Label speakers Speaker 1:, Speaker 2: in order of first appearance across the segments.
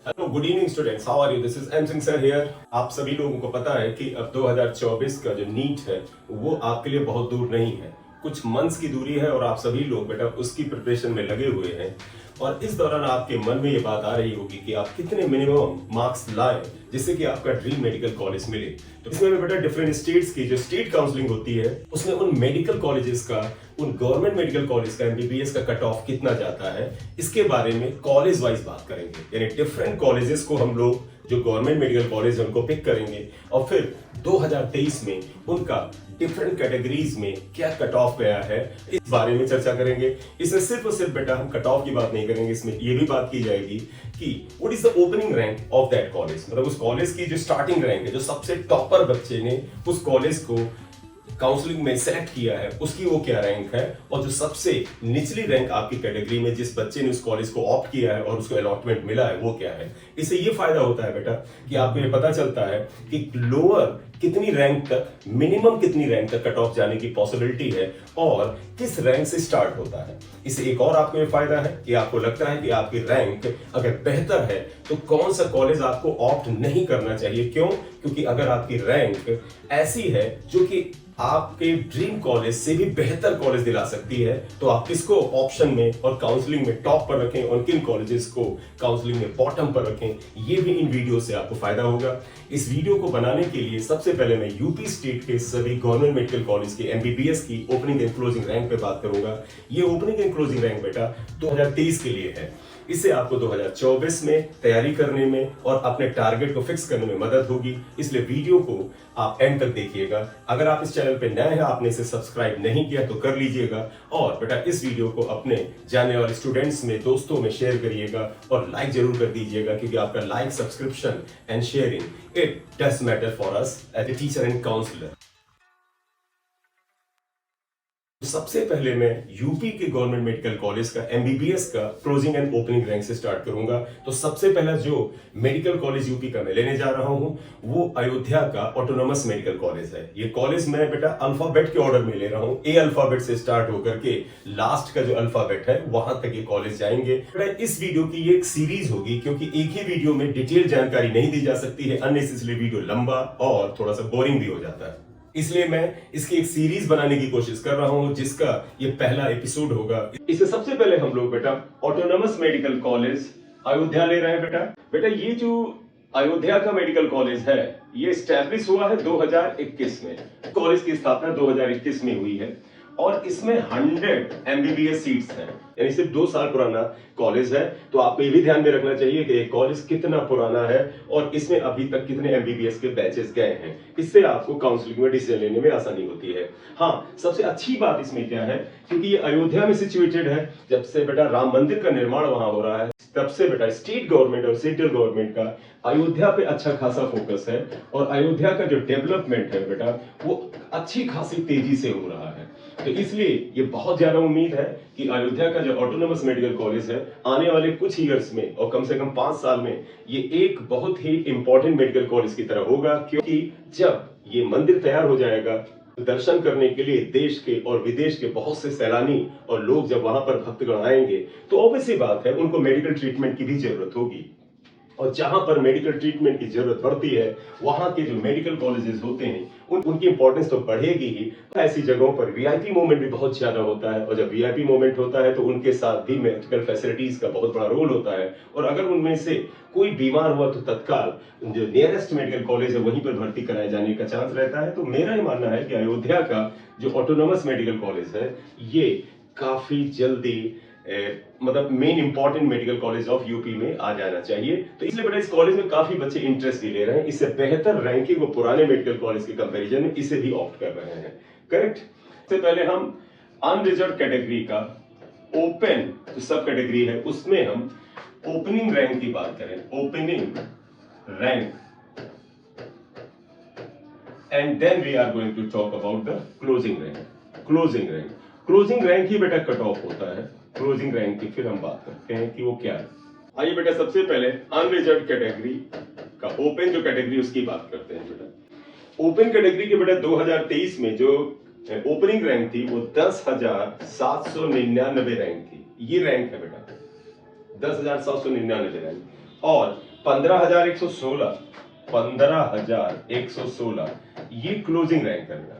Speaker 1: Hello good evening students, how are you? This is M Singh sir here. आप सभी लोगों को पता है कि अब 2024 का जो नीट है वो आपके लिए बहुत दूर नहीं है, कुछ मंथ्स की दूरी है और आप सभी लोग बेटा उसकी प्रिपरेशन में लगे हुए हैं। और इस दौरान आपके मन में ये बात आ रही होगी कि आप कितने मिनिमम मार्क्स लाएं जिससे कि आपका ड्रीम मेडिकल कॉलेज मिले। तो इसमें बेटा डिफरेंट स्टेट्स की जो स्टेट काउंसलिंग होती है उसमें उन मेडिकल कॉलेजेस का, उन गवर्नमेंट मेडिकल कॉलेज का एमबीबीएस का कट ऑफ कितना जाता है इसके बारे में कॉलेज वाइज बात करेंगे। यानी डिफरेंट कॉलेजेस को हम लोग जो गवर्नमेंट मेडिकल कॉलेज है उनको पिक करेंगे और फिर 2023 में उनका डिफरेंट कैटेगरीज में क्या कट ऑफ गया है इस बारे में चर्चा करेंगे। इसमें सिर्फ और सिर्फ बेटा हम कट ऑफ की बात नहीं करेंगे, इसमें ये भी बात की जाएगी कि what is the opening rank of that college, मतलब उस कॉलेज की जो स्टार्टिंग रैंक है, जो सबसे टॉपर बच्चे ने उस कॉलेज को काउंसलिंग में सेलेक्ट किया है उसकी वो क्या रैंक है, और जो सबसे निचली रैंक आपकी कैटेगरी में जिस बच्चे ने उस कॉलेज को ऑप्ट किया है और उसको अलॉटमेंट मिला है वो क्या है। इससे ये फायदा होता है बेटा कि आपको ये पता चलता है कि लोअर कितनी रैंक तक, मिनिमम कितनी रैंक तक कट ऑफ जाने की पॉसिबिलिटी है और किस रैंक से स्टार्ट होता है। इससे एक और आपको ये फायदा है कि आपको लगता है कि आपकी रैंक अगर बेहतर है तो कौन सा कॉलेज आपको ऑप्ट नहीं करना चाहिए। क्यों? क्योंकि अगर आपकी रैंक ऐसी है जो कि आपके ड्रीम कॉलेज से भी बेहतर कॉलेज दिला सकती है तो आप किसको ऑप्शन में और काउंसलिंग में टॉप पर रखें और किन कॉलेजेस को काउंसलिंग में बॉटम पर रखें, ये भी इन वीडियो से आपको फायदा होगा। इस वीडियो को बनाने के लिए सबसे पहले मैं यूपी स्टेट के सभी गवर्नमेंट मेडिकल कॉलेज के एमबीबीएस की ओपनिंग एंड क्लोजिंग रैंक पे बात करूंगा। ये ओपनिंग एंड क्लोजिंग रैंक बेटा 2023 के लिए है। इससे आपको 2024 में तैयारी करने में और अपने टारगेट को फिक्स करने में मदद होगी, इसलिए वीडियो को आप एंड तक देखिएगा। अगर आप इस चैनल पे नए हैं, आपने इसे सब्सक्राइब नहीं किया तो कर लीजिएगा और बेटा इस वीडियो को अपने जाने वाले स्टूडेंट्स में, दोस्तों में शेयर करिएगा और लाइक जरूर कर दीजिएगा, क्योंकि आपका like, subscription and sharing it does matter for us as a teacher and counsellor. सबसे पहले मैं यूपी के गवर्नमेंट मेडिकल कॉलेज का एमबीबीएस का क्लोजिंग एंड ओपनिंग रैंक से स्टार्ट करूंगा। तो सबसे पहला जो मेडिकल कॉलेज यूपी का मैं लेने जा रहा हूं वो अयोध्या का ऑटोनोमस मेडिकल कॉलेज है। ये कॉलेज मैं बेटा अल्फाबेट के ऑर्डर में ले रहा हूं, ए अल्फाबेट से स्टार्ट होकर के लास्ट का जो अल्फाबेट है वहां तक ये कॉलेज जाएंगे। बेटा इस वीडियो की ये एक सीरीज होगी क्योंकि एक ही वीडियो में डिटेल जानकारी नहीं दी जा सकती है, अननेसेसरी वीडियो लंबा और थोड़ा सा बोरिंग भी हो जाता है। इसलिए मैं इसकी एक सीरीज बनाने की कोशिश कर रहा हूं जिसका ये पहला एपिसोड होगा। इससे सबसे पहले हम लोग बेटा ऑटोनोमस मेडिकल कॉलेज अयोध्या ले रहे हैं। बेटा ये जो अयोध्या का मेडिकल कॉलेज है ये स्टैब्लिश हुआ है 2021 में। कॉलेज की स्थापना 2021 में हुई है और इसमें 100 एमबीबीएस सीट्स हैं, यानी सिर्फ 2 साल पुराना कॉलेज है। तो आपको ये भी ध्यान में रखना चाहिए कि कॉलेज कितना पुराना है और इसमें अभी तक कितने एमबीबीएस के बैचेस गए हैं। इससे आपको काउंसलिंग में डिसीजन लेने में आसानी होती है। हाँ, सबसे अच्छी बात इसमें क्या है, क्योंकि ये अयोध्या में सिचुएटेड है, जब से बेटा राम मंदिर का निर्माण वहां हो रहा है तब से बेटा स्टेट गवर्नमेंट और सेंट्रल गवर्नमेंट का अयोध्या पे अच्छा खासा फोकस है और अयोध्या का जो डेवलपमेंट है बेटा वो अच्छी खासी तेजी से हो रहा है। तो इसलिए ये बहुत ज्यादा उम्मीद है कि अयोध्या का जो ऑटोनोमस मेडिकल कॉलेज है आने वाले कुछ ईयर्स में और कम से कम 5 साल में ये एक बहुत ही इंपॉर्टेंट मेडिकल कॉलेज की तरह होगा, क्योंकि जब ये मंदिर तैयार हो जाएगा दर्शन करने के लिए देश के और विदेश के बहुत से सैलानी और लोग जब वहां पर भक्तगण आएंगे तो ऑब्वियसली बात है उनको मेडिकल ट्रीटमेंट की भी जरूरत होगी। और जहां पर मेडिकल ट्रीटमेंट की जरूरत पड़ती है वहां के जो मेडिकल कॉलेजेस होते हैं उनकी इंपॉर्टेंस तो बढ़ेगी ही। ऐसी जगहों पर वीआईपी मूवमेंट भी बहुत ज्यादा होता है और जब वीआईपी मूवमेंट होता है तो उनके साथ भी मेडिकल फैसिलिटीज का बहुत बड़ा रोल होता है। और अगर उनमें से कोई बीमार हुआ तो तत्काल जो नियरेस्ट मेडिकल कॉलेज है वहीं पर भर्ती कराए जाने का चांस रहता है। तो मेरा ये मानना है कि अयोध्या का जो ऑटोनोमस मेडिकल कॉलेज है ये काफी जल्दी मतलब main important medical college of UP में आ जाना चाहिए। तो इसलिए बेटा इस कॉलेज में काफी बच्चे इंटरेस्ट भी ले रहे हैं, इससे बेहतर रैंकिंग वो पुराने मेडिकल कॉलेज के कंपैरिजन में इसे भी ऑप्ट कर रहे हैं। करेक्ट। सबसे पहले हम अनरिजर्व कैटेगरी का ओपन जो सब कैटेगरी है उसमें हम ओपनिंग रैंक की बात करें, opening rank, and then we are going to talk about the closing rank. Closing rank ही बेटा कट ऑफ होता है। क्लोजिंग रैंक की फिर हम बात करते हैं कि वो क्या है। आइए बेटा सबसे पहले अनरिजर्व कैटेगरी का ओपन जो कैटेगरी उसकी बात करते हैं। बेटा ओपन कैटेगरी के बेटा 2023 में जो ओपनिंग रैंक थी वो 10,799 रैंक थी। ये रैंक है बेटा 10,799 रैंक। और 15,116, 15,116 ये क्लोजिंग रैंक है मेरा।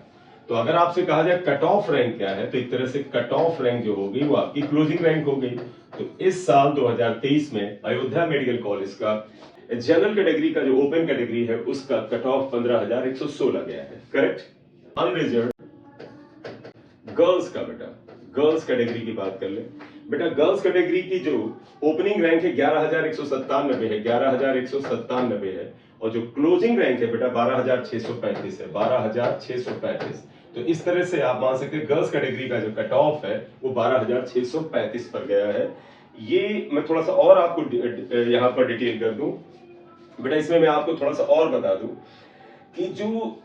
Speaker 1: तो अगर आपसे कहा जाए कट ऑफ रैंक क्या है, तो एक तरह से कट ऑफ रैंक जो होगी वो आपकी क्लोजिंग रैंक हो गई। तो इस साल 2023 में अयोध्या मेडिकल कॉलेज का जनरल कैटेगरी का जो ओपन कैटेगरी है उसका कट ऑफ 15,116 गया है। करेक्ट। अनरिजर्व गर्ल्स का, बेटा गर्ल्स कैटेगरी की बात कर ले। बेटा गर्ल्स कैटेगरी की जो ओपनिंग रैंक है 11,197 है, 11,197 है, और जो क्लोजिंग रैंक है बेटा 12,635 है, 12,635। तो इस तरह से आप मान सकते हैं गर्ल्स कैटेगरी का जो कट ऑफ है वो 12,635 पर गया है। ये मैं थोड़ा सा और आपको यहाँ पर डिटेल कर दूं बेटा, इसमें मैं आपको थोड़ा सा और बता दूं कि जो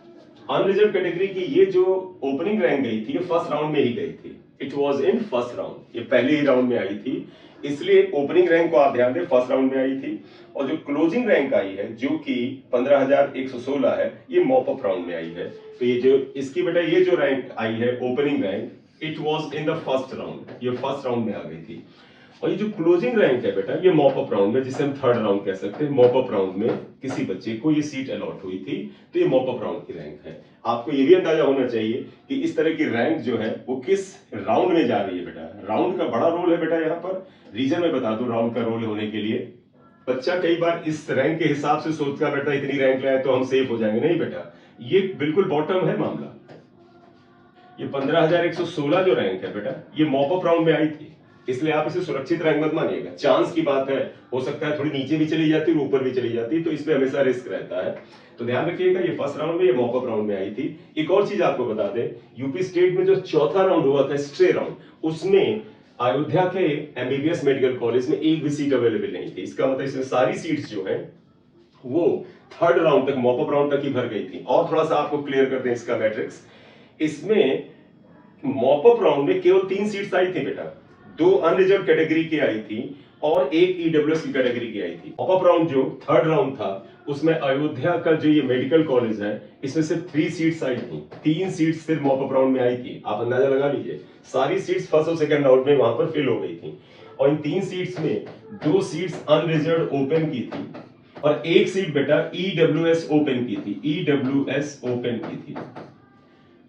Speaker 1: अनरिजर्व कैटेगरी की ये जो ओपनिंग रैंक गई थी ये फर्स्ट राउंड में ही गई थी। It was in first round, ये पहले ही राउंड में आई थी, इसलिए ओपनिंग रैंक को आप ध्यान दें फर्स्ट राउंड में आई थी। और जो क्लोजिंग रैंक आई है जो कि 15,116 है ये मॉप अप राउंड में आई है। तो ये जो इसकी बेटा ये जो रैंक आई है opening rank, it was in the first round, ये फर्स्ट राउंड में आ गई थी। और ये जो क्लोजिंग रैंक है बेटा ये मॉप अप राउंड में, जिसे हम थर्ड राउंड कह सकते हैं, मॉप अप राउंड में किसी बच्चे को ये सीट अलॉट हुई थी, तो ये मॉप अप राउंड की रैंक है। आपको ये भी अंदाजा होना चाहिए कि इस तरह की रैंक जो है वो किस राउंड में जा रही है। बेटा राउंड का बड़ा रोल है बेटा, यहाँ पर रीजन में बता दूं राउंड का रोल होने के लिए। बच्चा कई बार इस रैंक के हिसाब से सोचता है बेटा इतनी रैंक लाए तो हम सेफ हो जाएंगे, नहीं बेटा, ये बिल्कुल बॉटम है मामला। ये 15,116 जो रैंक है बेटा ये मॉप अप राउंड में आई थी, इसलिए आप इसे सुरक्षित रैंक मत मानिएगा। चांस की बात है, हो सकता है थोड़ी नीचे भी चली जाती है और ऊपर भी चली जाती है, तो इसमें हमेशा रिस्क रहता है। तो ध्यान रखिएगा ये फर्स्ट राउंड में, ये मॉप अप राउंड में आई थी। एक और चीज आपको बता दें, यूपी स्टेट में जो चौथा राउंड हुआ था स्ट्रे राउंड, उसमें अयोध्या के एमबीबीएस मेडिकल कॉलेज में एक भी सीट अवेलेबल नहीं थी। इसका मतलब इसमें सारी सीट्स जो है वो थर्ड राउंड तक, मॉप अप राउंड तक ही भर गई थी। और थोड़ा सा आपको क्लियर कर दें इसका मैट्रिक्स, इसमें मॉप अप राउंड में केवल 3 सीट्स आई थी बेटा, 2 अनरिजर्व कैटेगरी की आई थी और एक ईडब्ल्यूएस की कैटेगरी की आई थी। मॉप अप राउंड जो थर्ड राउंड था उसमें अयोध्या का जो ये मेडिकल कॉलेज है इसमें सिर्फ 3 सीट्स आई थी, 3 सीट्स सिर्फ मॉप अप राउंड में आई थी। आप अंदाजा लगा लीजिए, सारी सीट्स फर्स्ट और सेकंड राउंड में वहां पर फिल हो गई थी। और इन 3 सीट्स में 2 सीट्स अनरिजर्व ओपन की थी और एक सीट बेटा ईडब्ल्यूएस ओपन की थी, ईडब्ल्यूएस ओपन की थी।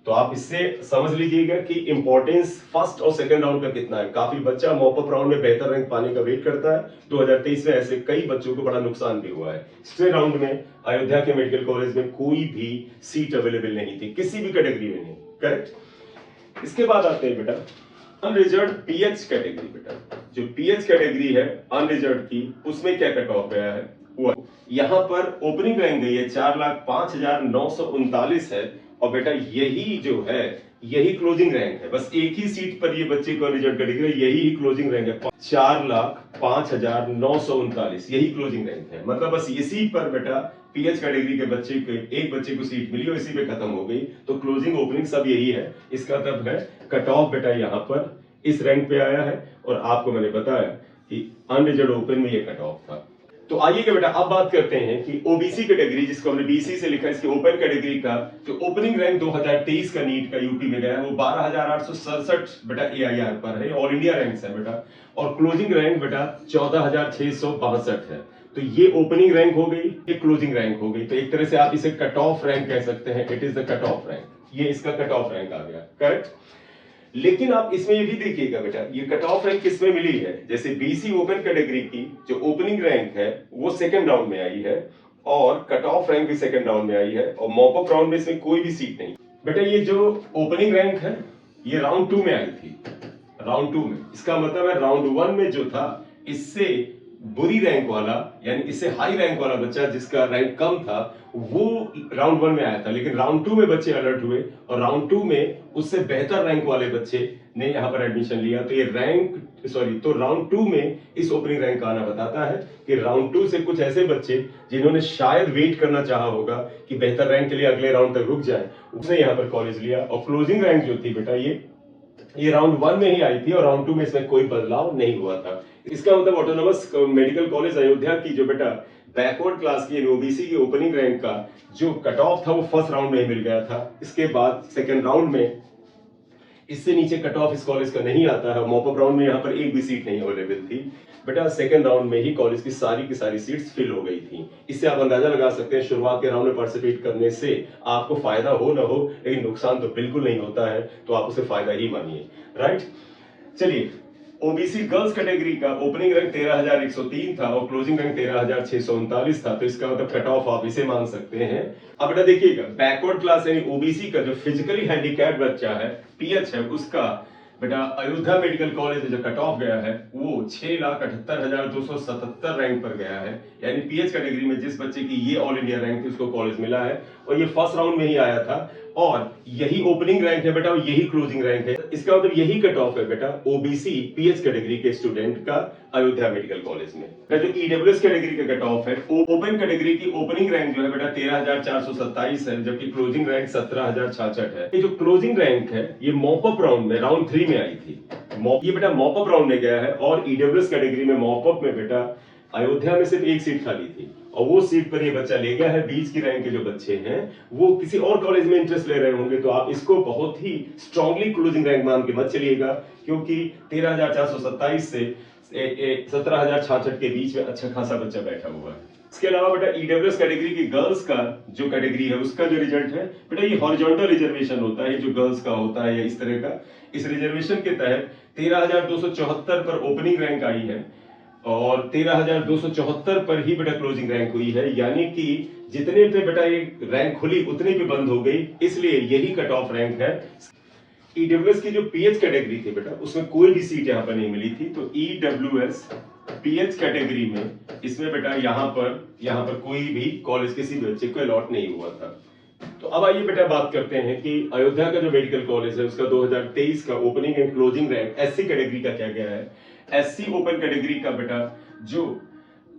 Speaker 1: तो आप इससे समझ लीजिएगा कि इंपॉर्टेंस फर्स्ट और सेकंड राउंड का कितना है। काफी बच्चा मॉप अप राउंड में बेहतर रैंक पाने का वेट करता है। 2023 में ऐसे कई बच्चों को बड़ा नुकसान भी हुआ है। स्ट्रे राउंड में अयोध्या के मेडिकल कॉलेज में कोई भी सीट अवेलेबल नहीं थी, किसी भी कैटेगरी में नहीं। करेक्ट। इसके बाद आते हैं बेटा अनरिजर्व पीएच कैटेगरी। बेटा जो पीएच कैटेगरी है अनरिजर्व की, उसमें क्या कट ऑफ गया है, यहां पर ओपनिंग रैंक गई है 4,05,939 है। और बेटा यही जो है यही क्लोजिंग रैंक है, बस एक ही सीट पर ये बच्चे को रिजल्ट करेगा, यही क्लोजिंग रैंक है 4,05,939, यही क्लोजिंग रैंक है। मतलब बस इसी पर बेटा पीएच कैटेगरी के बच्चे को, एक बच्चे को सीट मिली और इसी पे खत्म हो गई। तो क्लोजिंग ओपनिंग सब यही है। इसका मतलब है कट ऑफ बेटा यहाँ पर इस रैंक पे आया है और आपको मैंने बताया कि अनरिजर्व ओपन में ये कट ऑफ था। तो आइएगा बेटा अब बात करते हैं कि ओबीसी कैटेगरी, जिसको हमने बीसी से लिखा है, इसकी ओपन कैटेगरी का जो ओपनिंग रैंक 2023 का नीट का यूपी में गया है वो 12,867 बेटा एआईआर पर है, ऑल इंडिया रैंक है बेटा। और क्लोजिंग रैंक बेटा 14,662 है। तो ये ओपनिंग रैंक हो गई, ये क्लोजिंग रैंक हो गई। तो एक तरह से आप इसे कट ऑफ रैंक कह सकते हैं, it is the cut off rank, ये इसका कट ऑफ रैंक आ गया। करेक्ट। लेकिन आप इसमें ये भी देखिएगा बेटा ये कट ऑफ रैंक किसमें मिली है। जैसे बीसी ओपन कैटेगरी की जो ओपनिंग रैंक है वो सेकंड राउंड में आई है और कट ऑफ रैंक भी सेकंड राउंड में आई है और मॉप अप राउंड में इसमें कोई भी सीट नहीं। बेटा ये जो ओपनिंग रैंक है ये राउंड 2 में आई थी, राउंड 2 में। इसका मतलब है राउंड 1 में जो था इससे बुरी रैंक वाला, यानी इससे हाई रैंक वाला बच्चा जिसका रैंक कम था वो राउंड 1 में आया था, लेकिन राउंड 2 में बच्चे अलर्ट हुए और राउंड 2 में उससे बेहतर रैंक वाले बच्चे ने यहां पर एडमिशन लिया। तो ये तो राउंड 2 में इस ओपनिंग रैंक का आना बताता है कि राउंड 2 से कुछ ऐसे बच्चे जिन्होंने शायद वेट करना चाहा होगा कि बेहतर रैंक के लिए अगले राउंड तक रुक जाए, उसने यहां पर कॉलेज लिया। और क्लोजिंग रैंक जो थी बेटा ये राउंड 1 में ही आई थी और राउंड 2 में इसमें कोई बदलाव नहीं हुआ था। इसका मतलब ऑटोनोमस मेडिकल कॉलेज अयोध्या की जो बेटा बैकवर्ड क्लास की ओबीसी की ओपनिंग रैंक का जो कट ऑफ था वो फर्स्ट राउंड में ही मिल गया था। इसके बाद सेकंड राउंड में इससे नीचे कट ऑफ इस कॉलेज का नहीं आता है। मॉप अप राउंड में यहाँ पर एक भी सीट नहीं अवेलेबल थी। बेटा सेकंड राउंड में ही कॉलेज की सारी सीट्स फिल हो गई थी। इससे आप अंदाजा लगा सकते हैं शुरुआत के राउंड में पार्टिसिपेट करने से आपको फायदा हो ना हो, लेकिन नुकसान तो बिल्कुल नहीं होता है, तो आप उसे फायदा ही मानिए, राइट। चलिए, ओबीसी गर्ल्स कैटेगरी का ओपनिंग रैंक 13,103 था और क्लोजिंग रैंक 13,639 था, तो इसका मतलब कट ऑफ आप इसे मान सकते हैं। अब बेटा देखिएगा, बैकवर्ड क्लास यानी ओबीसी का जो फिजिकली हैंडीकैप्ड बच्चा है, पीएच है, उसका बेटा अयोध्या मेडिकल कॉलेज में जो कट ऑफ गया है वो 6,78,277 रैंक पर गया है। यानी पीएच कैटेगरी में जिस बच्चे की ये ऑल इंडिया रैंक थी उसको कॉलेज मिला है और ये फर्स्ट राउंड में ही आया था और यही ओपनिंग रैंक है बेटा और यही क्लोजिंग रैंक है। इसका मतलब यही कट ऑफ है बेटा ओबीसी पीएच कैटेगरी के स्टूडेंट का अयोध्या मेडिकल कॉलेज में। जो ईडब्ल्यूएस कैटेगरी का कट ऑफ है, ओपन कैटेगरी की ओपनिंग रैंक जो है बेटा 13,427 है, जबकि क्लोजिंग रैंक 17,066 है। ये जो क्लोजिंग रैंक है ये मॉप अप राउंड में राउंड 3 में आई थी। ये बेटा मॉप अप राउंड में गया है और ईडब्ल्यूएस कैटेगरी में मॉप अप में बेटा अयोध्या में सिर्फ एक सीट खाली थी और वो सीट पर ये बच्चा ले गया है। बीच की रैंक के जो बच्चे हैं वो किसी और कॉलेज में इंटरेस्ट ले रहे होंगे, तो आप इसको बहुत ही स्ट्रांगली क्लोजिंग रैंक मान के मत चलिएगा, क्योंकि 13,427 से 17,066 के बीच में अच्छा खासा बच्चा बैठा हुआ है। इसके अलावा बेटा ईडब्ल्यूएस कैटेगरी की गर्ल्स का जो कैटेगरी है उसका जो रिजल्ट है बेटा ये हॉरिजॉन्टल रिजर्वेशन होता है, जो गर्ल्स का होता है या इस तरह का। इस रिजर्वेशन के तहत 13,274 पर ओपनिंग रैंक आई है और 13,274 पर ही बेटा क्लोजिंग रैंक हुई है, यानी कि जितने पे बेटा ये रैंक खुली उतने पे बंद हो गई, इसलिए यही कट ऑफ रैंक है। ईडब्ल्यूएस की जो पीएच कैटेगरी थी बेटा उसमें कोई भी सीट यहाँ पर नहीं मिली थी, तो ईडब्ल्यूएस पीएच कैटेगरी में इसमें बेटा यहाँ पर कोई भी कॉलेज किसी भी बच्चे को अलॉट नहीं हुआ था। तो अब आइए बेटा बात करते हैं कि अयोध्या का जो मेडिकल कॉलेज है उसका 2023 का opening and closing rank SC category का क्या गया है। एससी ओपन कैटेगरी का बेटा जो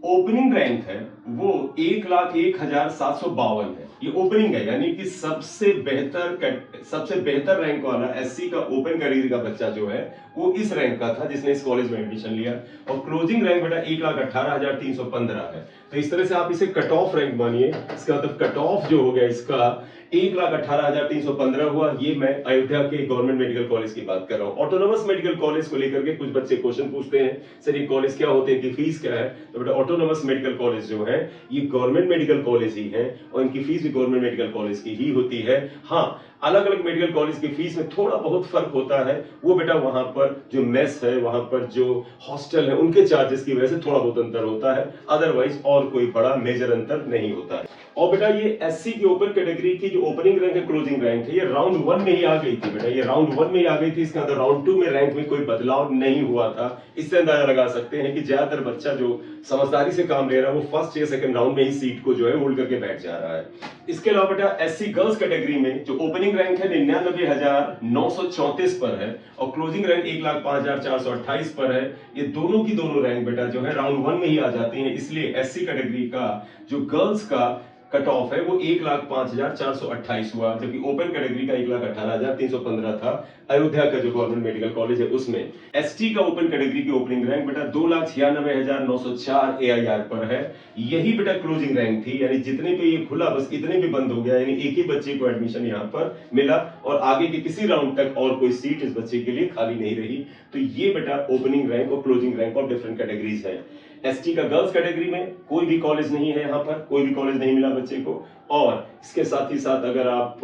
Speaker 1: ओपनिंग रैंक है वो 1,01,752 है। ये ओपनिंग है, यानी कि सबसे बेहतर रैंक वाला एससी का ओपन कैटेगरी का बच्चा जो है वो इस रैंक का था जिसने इस कॉलेज में एडमिशन लिया और क्लोजिंग रैंक बेटा 1,18,315 है। तो इस तरह से आप इसे कट ऑफ रैंक मानिए। इसका मतलब कट ऑफ जो हो गया इसका 1,18,315 हुआ। ये मैं अयोध्या के गवर्नमेंट मेडिकल कॉलेज की बात कर रहा हूँ। ऑटोनोमस मेडिकल कॉलेज को लेकर के कुछ बच्चे क्वेश्चन पूछते हैं, सर ये कॉलेज क्या होते हैं, इनकी फीस क्या है। तो बेटा ऑटोनोमस मेडिकल कॉलेज जो है ये गवर्नमेंट मेडिकल कॉलेज ही है और इनकी फीस भी गवर्नमेंट मेडिकल कॉलेज की ही होती है। हाँ, अलग अलग मेडिकल कॉलेज की फीस में थोड़ा बहुत फर्क होता है, वो बेटा वहां पर जो मेस है, वहां पर जो हॉस्टल है, उनके चार्जेस की वजह से थोड़ा बहुत अंतर होता है, अदरवाइज और कोई बड़ा मेजर अंतर नहीं होता है। और बेटा ये एससी की ओपन कैटेगरी की जो ओपनिंग रैंक है क्लोजिंग रैंक है ये राउंड 1 में ही आ गई थी बेटा, ये राउंड 1 में ही आ गई थी। इसके अंदर राउंड 2 में रैंक में कोई बदलाव नहीं हुआ था। इससे अंदाजा लगा सकते हैं कि ज्यादातर बच्चा जो समझदारी से काम ले रहा है वो फर्स्ट या सेकंड राउंड में ही सीट को जो है होल्ड करके बैठ जा रहा है। इसके अलावा बेटा एससी गर्ल्स कैटेगरी में जो ओपनिंग रैंक है 99,934 पर है और क्लोजिंग रैंक 1,05,428 पर है। ये दोनों की दोनों रैंक बेटा जो है राउंड 1 में ही आ जाती हैं, इसलिए एससी कैटेगरी का जो गर्ल्स का कट ऑफ है वो 1,05,428 हुआ, जबकि ओपन कैटेगरी का 1,18,315 था अयोध्या का जो गवर्नमेंट मेडिकल कॉलेज है उसमें। एसटी का ओपन कैटेगरी की ओपनिंग रैंक बेटा 2,96,904 एआईआर पर है। यही बेटा क्लोजिंग रैंक थी, यानी जितने पे ये खुला बस इतने पे बंद हो गया, यानी एक ही बच्चे को एडमिशन यहाँ पर मिला और आगे के किसी राउंड तक और कोई सीट इस बच्चे के लिए खाली नहीं रही। तो ये बेटा ओपनिंग रैंक और closing rank of different categories है। एसटी का गर्ल्स कैटेगरी में कोई भी कॉलेज नहीं है, यहाँ पर कोई भी कॉलेज नहीं मिला बच्चे को। और इसके साथ ही साथ अगर आप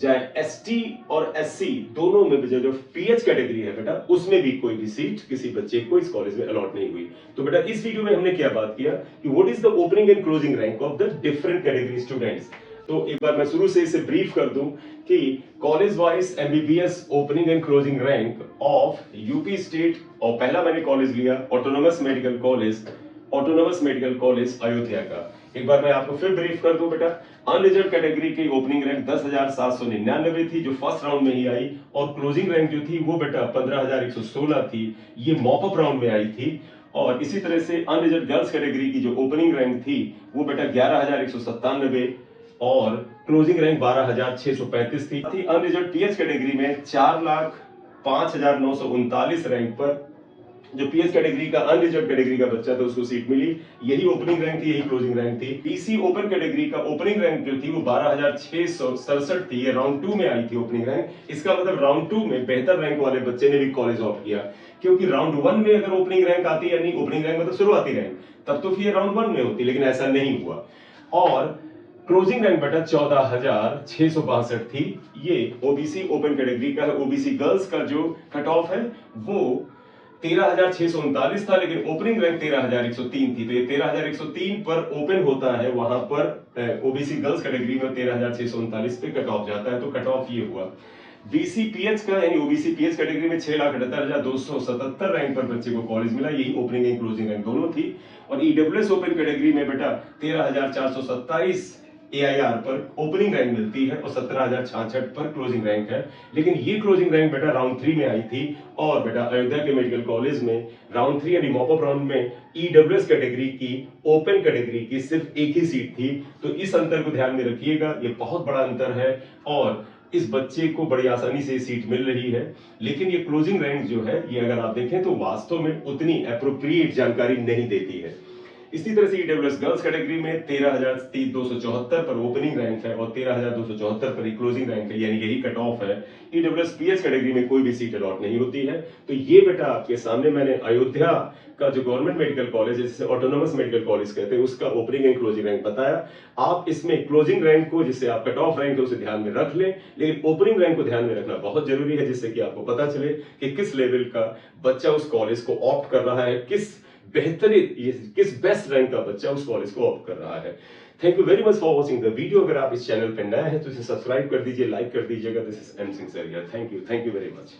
Speaker 1: जाए एसटी और एससी दोनों में जो पीएच कैटेगरी है बेटा उसमें भी कोई भी सीट किसी बच्चे को इस कॉलेज में अलॉट नहीं हुई। तो बेटा इस वीडियो में हमने क्या बात किया कि what is the opening and closing rank of the different category students. तो एक बार मैं शुरू से इसे ब्रीफ कर दूं कि college wise MBBS opening and closing rank of UP state, और पहला मैंने कॉलेज लिया ऑटोनोमस मेडिकल कॉलेज अयोध्या का। एक बार मैं आपको फिर ब्रीफ कर दूं बेटा, अनरिजर्व कैटेगरी की ओपनिंग रैंक 10,799 थी जो फर्स्ट राउंड में ही आई और क्लोजिंग रैंक जो थी वो बेटा 15,116 थी, ये मॉप अप राउंड में आई थी। और इसी तरह से अनरिजर्व गर्ल्स कैटेगरी की जो ओपनिंग रैंक थी वो बेटा 11,197 और क्लोजिंग रैंक 12,635 थी। अनरिजर्व पीएच कैटेगरी में 4,05,939 रैंक पर जो पीएच कैटेगरी का अनरिजर्व कैटेगरी का बच्चा था उसको सीट मिली, यही ओपनिंग रैंक थी, यही क्लोजिंग रैंक थी। पीसी ओपन कैटेगरी का ओपनिंग रैंक जो थी वो 12,667 थी, ये राउंड 2 में आई थी ओपनिंग रैंक। इसका मतलब राउंड 2 में बेहतर रैंक वाले बच्चे ने भी कॉलेज ऑफ किया। क्योंकि राउंड 1 में अगर ओपनिंग रैंक आती, यानी ओपनिंग रैंक मतलब शुरुआती रैंक, तब तो फिर राउंड 1 में होती, लेकिन ऐसा नहीं हुआ। और क्लोजिंग रैंक बेटा 14,662 थी। ये ओबीसी ओपन कैटेगरी का है। ओबीसी गर्ल्स का जो कट ऑफ है वो 13,639 था, लेकिन ओपनिंग रैंक 13,103 थी। तो ये 13,103 पर ओपन होता है, वहां पर ओबीसी गर्ल्स कैटेगरी में 13,639 पे कट ऑफ जाता है। तो कट ऑफ ये हुआ। बीसीपीएच का यानी ओबीसी पीएच कैटेगरी में 6,78,277 रैंक पर बच्चे को कॉलेज मिला। यही ओपनिंग एंड क्लोजिंग रैंक दोनों थी। और ईडब्ल्यूएस ओपन कैटेगरी में बेटा 13,427 एआईआर पर ओपनिंग रैंक मिलती है और 17,066 पर क्लोजिंग रैंक है। लेकिन ये क्लोजिंग रैंक बेटा राउंड 3 में आई थी। और बेटा अयोध्या के मेडिकल कॉलेज में राउंड 3 यानी मॉपअप राउंड में ईडब्ल्यूएस कैटेगरी की, ओपन कैटेगरी की सिर्फ एक ही सीट थी। तो इस अंतर को ध्यान में रखिएगा, ये बहुत बड़ा अंतर है और इस बच्चे को बड़ी आसानी से सीट मिल रही है। लेकिन ये क्लोजिंग रैंक जो है, ये अगर आप देखें तो वास्तव में उतनी एप्रोप्रिएट जानकारी नहीं देती है। इसी तरह से ईडब्ल्यूएस गर्ल्स कैटेगरी में 13,274 पर ओपनिंग रैंक है और 13,274 पर क्लोजिंग रैंक है, यानी यही कट ऑफ है। ईडब्ल्यूएस पीएच कैटेगरी में कोई भी सीट अलॉट नहीं होती है। तो ये बेटा आपके सामने मैंने अयोध्या का जो गवर्नमेंट मेडिकल कॉलेज है, जिसे ऑटोनोमस मेडिकल कॉलेज कहते हैं, उसका ओपनिंग एंड क्लोजिंग रैंक बताया। आप इसमें क्लोजिंग रैंक को, जिससे आप कट ऑफ रैंक है, उसे ध्यान में रख लें, लेकिन ओपनिंग रैंक को ध्यान में रखना बहुत जरूरी है, जिससे कि आपको पता चले कि किस लेवल का बच्चा उस कॉलेज को ऑप्ट कर रहा है, किस बेस्ट रैंक का बच्चा उस कॉलेज को ऑप्ट कर रहा है। Thank you very much for watching the video. अगर आप इस चैनल पर नए हैं तो इसे सब्सक्राइब कर दीजिए, लाइक कर दीजिएगा। This is M Singh sir here. Thank you very much.